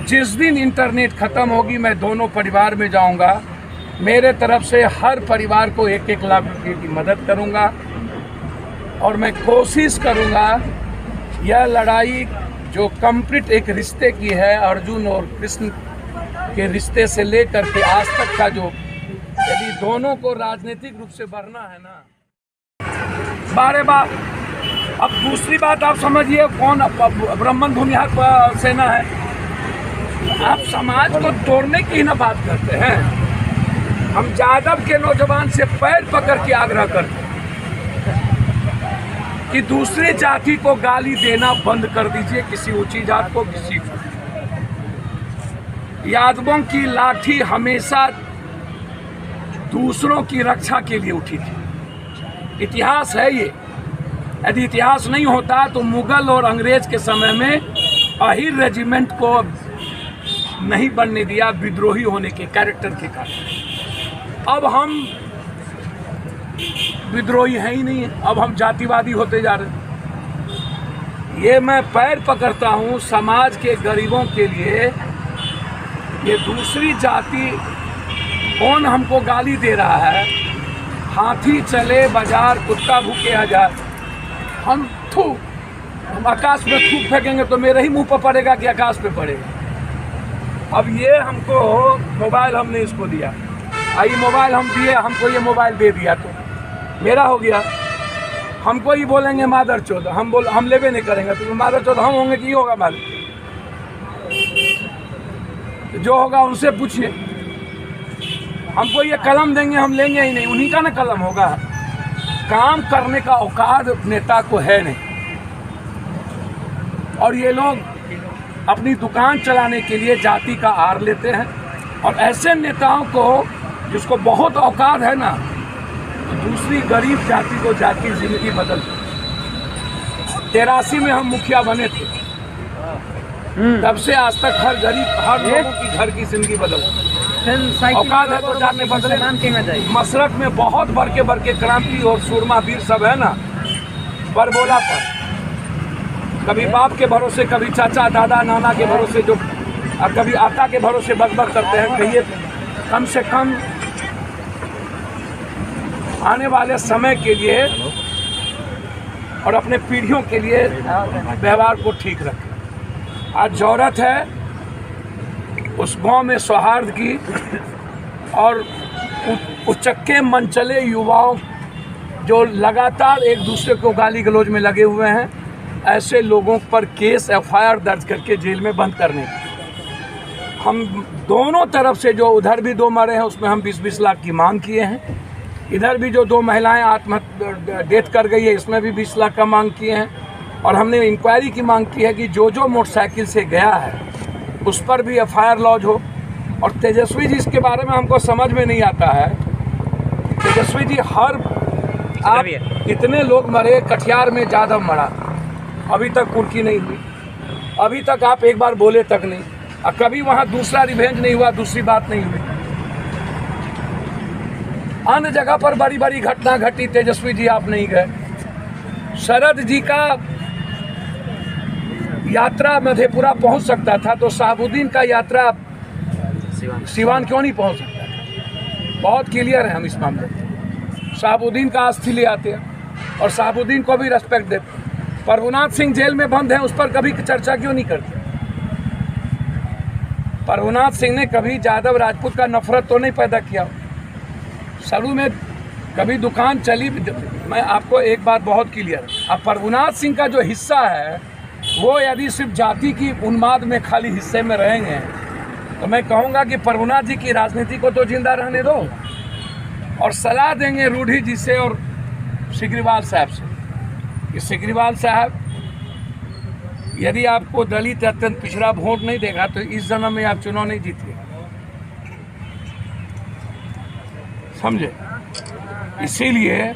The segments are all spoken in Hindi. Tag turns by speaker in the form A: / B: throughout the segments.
A: जिस दिन इंटरनेट ख़त्म होगी मैं दोनों परिवार में जाऊंगा। मेरे तरफ से हर परिवार को 1-1 लाख रुपये की मदद करूंगा और मैं कोशिश करूंगा यह लड़ाई जो कंप्लीट एक रिश्ते की है, अर्जुन और कृष्ण के रिश्ते से लेकर के आज तक का, जो यदि दोनों को राजनीतिक रूप से बढ़ना है ना, बारे बार। अब दूसरी बात आप समझिए, कौन ब्राह्मण भूमिहार सेना है? आप समाज को तोड़ने की ना बात करते हैं। हम यादव के नौजवान से पैर पकड़ के आग्रह करते हैं कि दूसरी जाति को गाली देना बंद कर दीजिए, किसी ऊंची जात को, किसी को। यादवों की लाठी हमेशा दूसरों की रक्षा के लिए उठी थी। इतिहास है ये। यदि इतिहास नहीं होता तो मुगल और अंग्रेज के समय में अहिर रेजिमेंट को नहीं बनने दिया, विद्रोही होने के कैरेक्टर के कारण। अब हम विद्रोही हैं ही नहीं है, अब हम जातिवादी होते जा रहे हैं। ये मैं पैर पकड़ता हूँ समाज के गरीबों के लिए। ये दूसरी जाति कौन हमको गाली दे रहा है? हाथी चले बाजार, कुत्ता भूखे हजार। हम आकाश में थूक फेंकेंगे तो मेरे ही मुंह पर पड़ेगा कि आकाश पे पड़ेगा। अब ये हमको मोबाइल हमने इसको दिया, ये मोबाइल हम दिए, हमको ये मोबाइल दे दिया तो मेरा हो गया। हमको ही बोलेंगे मादर चौध, हम लेवे नहीं करेंगे तो मादर चौध हम होंगे कि ये होगा मालिक? जो होगा उनसे पूछिए। हमको ये कलम देंगे, हम लेंगे ही नहीं, उन्हीं का ना कलम होगा। काम करने का औकात नेता को है नहीं। और ये लोग अपनी दुकान चलाने के लिए जाति का आड़ लेते हैं। और ऐसे नेताओं को जिसको बहुत औकात है ना, दूसरी गरीब जाति को जाति जिंदगी बदल। 83 में हम मुखिया बने थे, तब से आज तक हर लोगों की घर की जिंदगी बदल। औकात है तो जाके बदले। मशरक में बहुत बड़के क्रांति और सूरमा वीर सब है ना, बरबोला पर कभी बाप के भरोसे, कभी चाचा दादा नाना के भरोसे, जो कभी आका के भरोसे बकबक करते हैं। कहिए कम से कम आने वाले समय के लिए और अपने पीढ़ियों के लिए व्यवहार को ठीक रखें। आज जरूरत है उस गांव में सौहार्द की, और उचक्के मनचले युवाओं जो लगातार एक दूसरे को गाली गलौज में लगे हुए हैं, ऐसे लोगों पर केस FIR दर्ज करके जेल में बंद करने की। हम दोनों तरफ से, जो उधर भी 2 मरे हैं उसमें हम 20-20 लाख की मांग किए हैं, इधर भी जो 2 महिलाएं आत्महत्या डेथ कर गई है इसमें भी 20 लाख का मांग किए हैं। और हमने इंक्वायरी की मांग की है कि जो मोटरसाइकिल से गया है उस पर भी FIR लॉन्च हो। और तेजस्वी जी, इसके बारे में हमको समझ में नहीं आता है। तेजस्वी जी, आप इतने लोग मरे, कटिहार में जादव मरा, अभी तक कुर्की नहीं हुई, अभी तक आप एक बार बोले तक नहीं, और कभी वहाँ दूसरा रिवेंज नहीं हुआ, दूसरी बात नहीं हुई। अन्य जगह पर बड़ी घटना घटी, तेजस्वी जी आप नहीं गए। शरद जी का यात्रा मधेपुरा पहुंच सकता था, तो शहाबुद्दीन का यात्रा सिवान क्यों नहीं पहुंच सकता? बहुत क्लियर है हम इस मामले में। शहाबुद्दीन का अस्थि ले आते हैं और शहाबुद्दीन को भी रेस्पेक्ट देते। प्रभुनाथ सिंह जेल में बंद है, उस पर कभी चर्चा क्यों नहीं करते? प्रभुनाथ सिंह ने कभी यादव राजपूत का नफरत तो नहीं पैदा किया। शुरू में कभी दुकान चली। मैं आपको एक बात बहुत क्लियर, अब प्रभुनाथ सिंह का जो हिस्सा है वो यदि सिर्फ जाति की उन्माद में खाली हिस्से में रहेंगे तो मैं कहूँगा कि प्रभुनाथ जी की राजनीति को तो जिंदा रहने दो, और सलाह देंगे रूढ़ी जी से और सिग्रीवाल साहब से कि सिग्रीवाल साहब, यदि आपको दलित अत्यंत पिछड़ा वोट नहीं देगा तो इस जन्म में आप चुनाव नहीं जीतिए, समझे? इसीलिए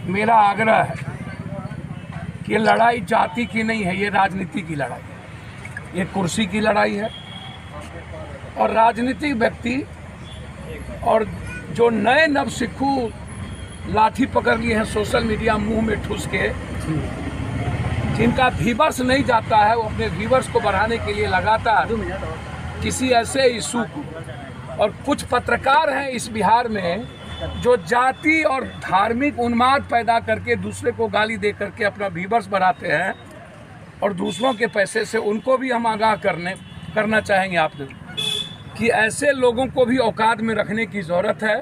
A: मेरा आग्रह है कि ये लड़ाई जाति की नहीं है, ये राजनीति की लड़ाई है, ये कुर्सी की लड़ाई है। और राजनीतिक व्यक्ति और जो नए नवसिक्खू लाठी पकड़ लिए हैं सोशल मीडिया मुंह में ठूस के, जिनका व्यूवर्स नहीं जाता है, वो अपने व्यूवर्स को बढ़ाने के लिए लगातार किसी ऐसे इशू को, और कुछ पत्रकार हैं इस बिहार में जो जाति और धार्मिक उन्माद पैदा करके दूसरे को गाली दे करके अपना व्यूअर्स बढ़ाते हैं, और दूसरों के पैसे से उनको भी हम आगाह करना चाहेंगे आप लोग कि ऐसे लोगों को भी औकात में रखने की ज़रूरत है।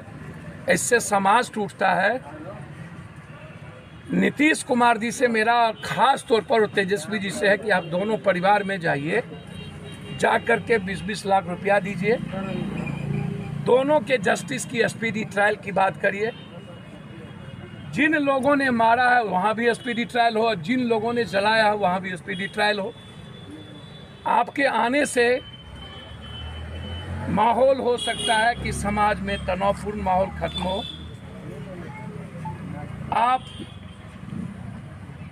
A: इससे समाज टूटता है। नीतीश कुमार जी से मेरा खास तौर पर और तेजस्वी जी से है कि आप दोनों परिवार में जाइए, जा कर के 20-20 लाख रुपया दीजिए, दोनों के जस्टिस की स्पीडी ट्रायल की बात करिए। जिन लोगों ने मारा है वहाँ भी स्पीडी ट्रायल हो, जिन लोगों ने जलाया है वहाँ भी स्पीडी ट्रायल हो। आपके आने से माहौल हो सकता है कि समाज में तनावपूर्ण माहौल खत्म हो। आप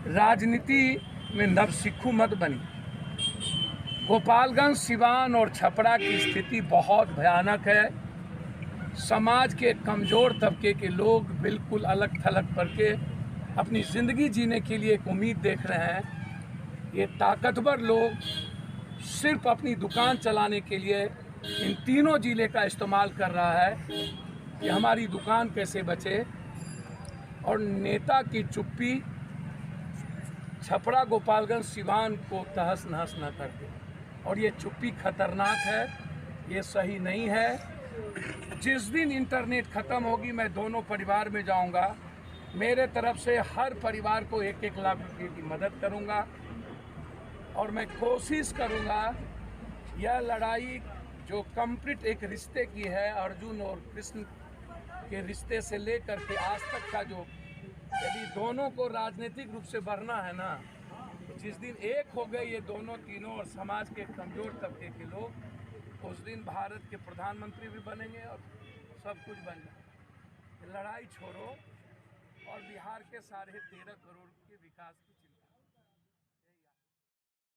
A: राजनीति में नवसिखु मत बनिए। गोपालगंज, सिवान और छपरा की स्थिति बहुत भयानक है। समाज के कमज़ोर तबके के लोग बिल्कुल अलग थलग करके अपनी ज़िंदगी जीने के लिए एक उम्मीद देख रहे हैं। ये ताकतवर लोग सिर्फ अपनी दुकान चलाने के लिए इन तीनों ज़िले का इस्तेमाल कर रहा है कि हमारी दुकान कैसे बचे, और नेता की चुप्पी छपरा, गोपालगंज, सिवान को तहस नहस न कर दे। और ये चुप्पी खतरनाक है, ये सही नहीं है। जिस दिन इंटरनेट ख़त्म होगी मैं दोनों परिवार में जाऊंगा। मेरे तरफ से हर परिवार को 1-1 लाख रुपये की मदद करूंगा, और मैं कोशिश करूंगा यह लड़ाई जो कंप्लीट एक रिश्ते की है, अर्जुन और कृष्ण के रिश्ते से लेकर के आज तक का, जो यदि दोनों को राजनीतिक रूप से बढ़ना है ना, तो जिस दिन एक हो गए ये दोनों तीनों और समाज के कमज़ोर तबके के लोग, उस दिन भारत के प्रधानमंत्री भी बनेंगे और सब कुछ बन जाए। लड़ाई छोड़ो और बिहार के साढ़े 13 करोड़ के विकास की